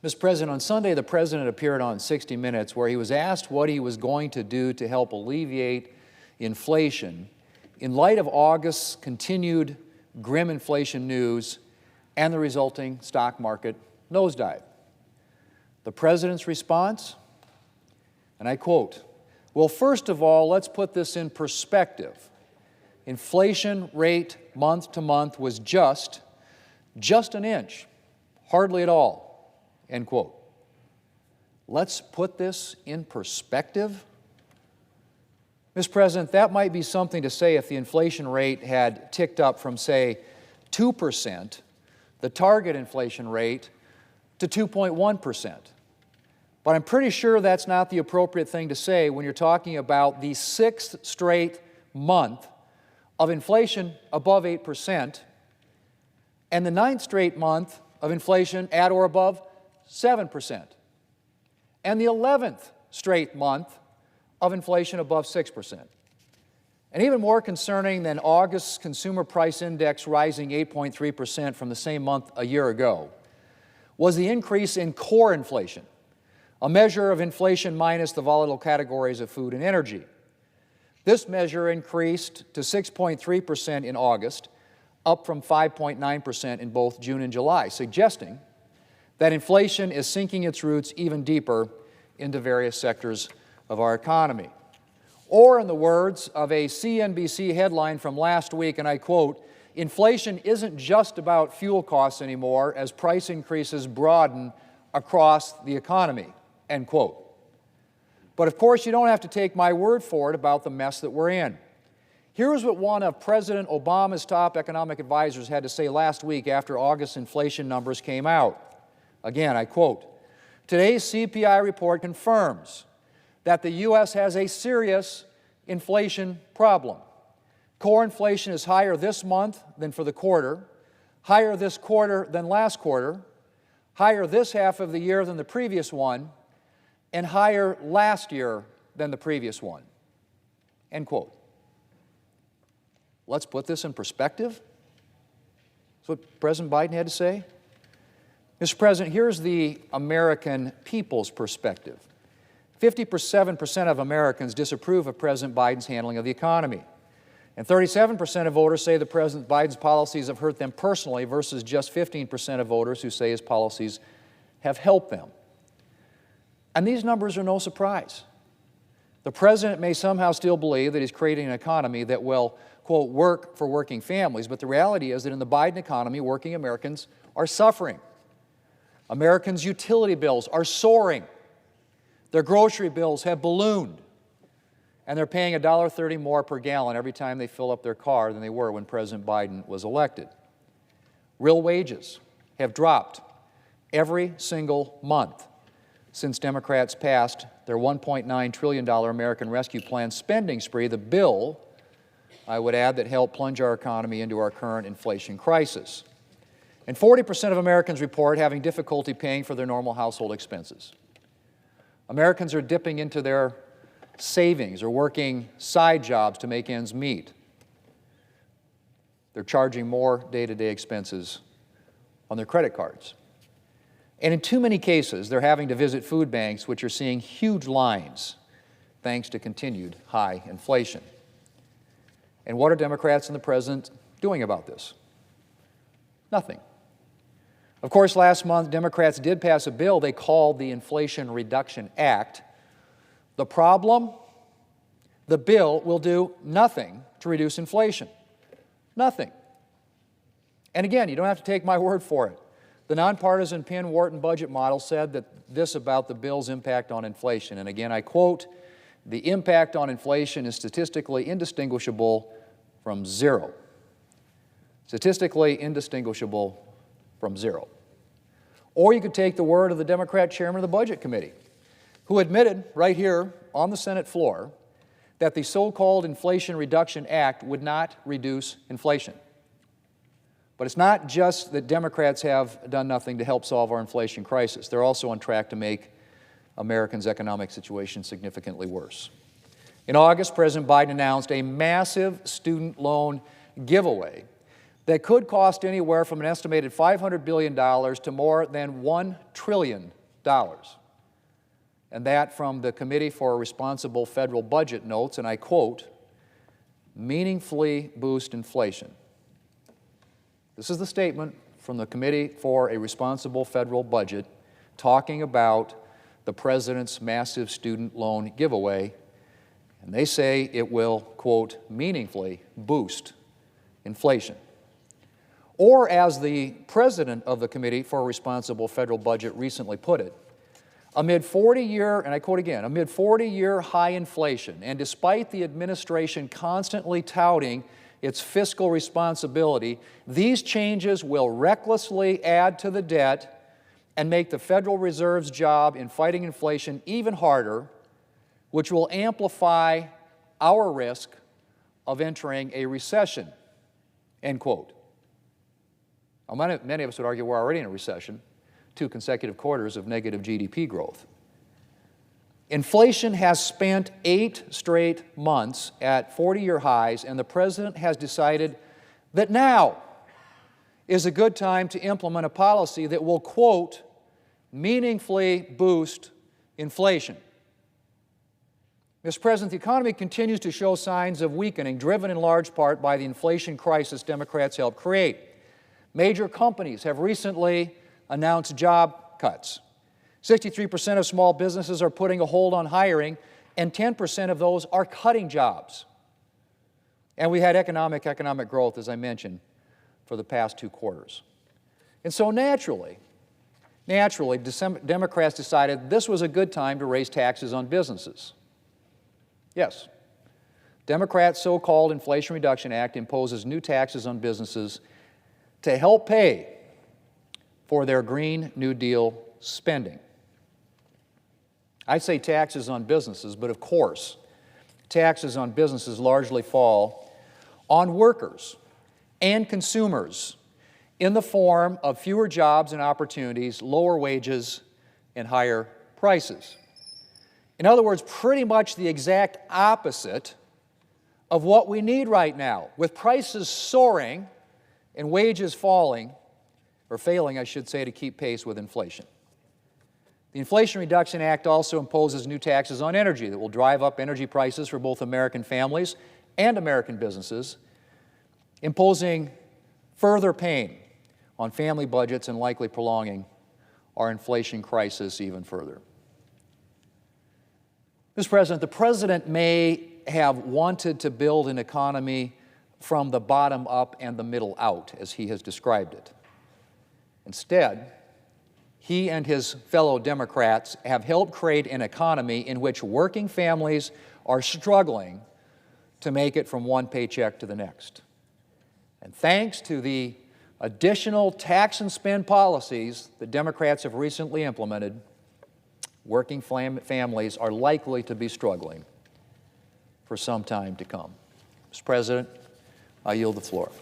Mr. President, on Sunday, the President appeared on 60 Minutes where he was asked what he was going to do to help alleviate inflation in light of August's continued grim inflation news and the resulting stock market nosedive. The President's response, and I quote, "Well, first of all, let's put this in perspective. Inflation rate month to month was just an inch, hardly at all," end quote. Let's put this in perspective? Mr. President, that might be something to say if the inflation rate had ticked up from, say, 2%, the target inflation rate, to 2.1%. But I'm pretty sure that's not the appropriate thing to say when you're talking about the 6th straight month of inflation above 8% and the 9th straight month of inflation at or above 7%, and the 11th straight month of inflation above 6%. And even more concerning than August's consumer price index rising 8.3% from the same month a year ago was the increase in core inflation, a measure of inflation minus the volatile categories of food and energy. This measure increased to 6.3% in August, up from 5.9% in both June and July, suggesting that inflation is sinking its roots even deeper into various sectors of our economy. Or in the words of a CNBC headline from last week, and I quote, "Inflation isn't just about fuel costs anymore as price increases broaden across the economy," end quote. But of course, you don't have to take my word for it about the mess that we're in. Here's what one of President Obama's top economic advisors had to say last week after August's inflation numbers came out. Again, I quote, "Today's CPI report confirms that the U.S. has a serious inflation problem. Core inflation is higher this month than for the quarter, higher this quarter than last quarter, higher this half of the year than the previous one, and higher last year than the previous one," end quote. Let's put this in perspective. That's what President Biden had to say. Mr. President, here's the American people's perspective. 57% of Americans disapprove of President Biden's handling of the economy. And 37% of voters say that President Biden's policies have hurt them personally versus just 15% of voters who say his policies have helped them. And these numbers are no surprise. The President may somehow still believe that he's creating an economy that will, quote, work for working families, but the reality is that in the Biden economy, working Americans are suffering. Americans' utility bills are soaring. Their grocery bills have ballooned. And they're paying $1.30 more per gallon every time they fill up their car than they were when President Biden was elected. Real wages have dropped every single month since Democrats passed their $1.9 trillion American Rescue Plan spending spree, the bill, I would add, that helped plunge our economy into our current inflation crisis. And 40% of Americans report having difficulty paying for their normal household expenses. Americans are dipping into their savings or working side jobs to make ends meet. They're charging more day-to-day expenses on their credit cards. And in too many cases, they're having to visit food banks, which are seeing huge lines thanks to continued high inflation. And what are Democrats and the President doing about this? Nothing. Of course, last month, Democrats did pass a bill they called the Inflation Reduction Act. The problem? The bill will do nothing to reduce inflation. Nothing. And again, you don't have to take my word for it. The nonpartisan Penn-Wharton budget model said that this about the bill's impact on inflation. And again, I quote, "The impact on inflation is statistically indistinguishable from zero." Statistically indistinguishable from zero. Or you could take the word of the Democrat chairman of the Budget Committee, who admitted right here on the Senate floor that the so-called Inflation Reduction Act would not reduce inflation. But it's not just that Democrats have done nothing to help solve our inflation crisis. They're also on track to make Americans' economic situation significantly worse. In August, President Biden announced a massive student loan giveaway that could cost anywhere from an estimated $500 billion to more than $1 trillion. And that from the Committee for a Responsible Federal Budget notes, and I quote, meaningfully boost inflation. This is the statement from the Committee for a Responsible Federal Budget talking about the President's massive student loan giveaway, and they say it will, quote, meaningfully boost inflation. Or as the President of the Committee for a Responsible Federal Budget recently put it, amid 40-year, and I quote again, amid 40-year high inflation, and despite the administration constantly touting its fiscal responsibility, these changes will recklessly add to the debt and make the Federal Reserve's job in fighting inflation even harder, which will amplify our risk of entering a recession, end quote. Now, many of us would argue we're already in a recession, 2 consecutive quarters of negative GDP growth. Inflation has spent 8 straight months at 40-year highs, and the President has decided that now is a good time to implement a policy that will, quote, meaningfully boost inflation. Mr. President, the economy continues to show signs of weakening, driven in large part by the inflation crisis Democrats helped create. Major companies have recently announced job cuts. 63% of small businesses are putting a hold on hiring, and 10% of those are cutting jobs. And we had economic growth, as I mentioned, for the past 2 quarters. And so naturally, Democrats decided this was a good time to raise taxes on businesses. Yes, Democrats' so-called Inflation Reduction Act imposes new taxes on businesses to help pay for their Green New Deal spending. I say taxes on businesses, but of course, taxes on businesses largely fall on workers and consumers in the form of fewer jobs and opportunities, lower wages, and higher prices. In other words, pretty much the exact opposite of what we need right now, with prices soaring and wages falling, or failing, I should say, to keep pace with inflation. The Inflation Reduction Act also imposes new taxes on energy that will drive up energy prices for both American families and American businesses, imposing further pain on family budgets and likely prolonging our inflation crisis even further. Mr. President, the President may have wanted to build an economy from the bottom up and the middle out, as he has described it. Instead, he and his fellow Democrats have helped create an economy in which working families are struggling to make it from one paycheck to the next. And thanks to the additional tax and spend policies the Democrats have recently implemented, working families are likely to be struggling for some time to come. Mr. President, I yield the floor.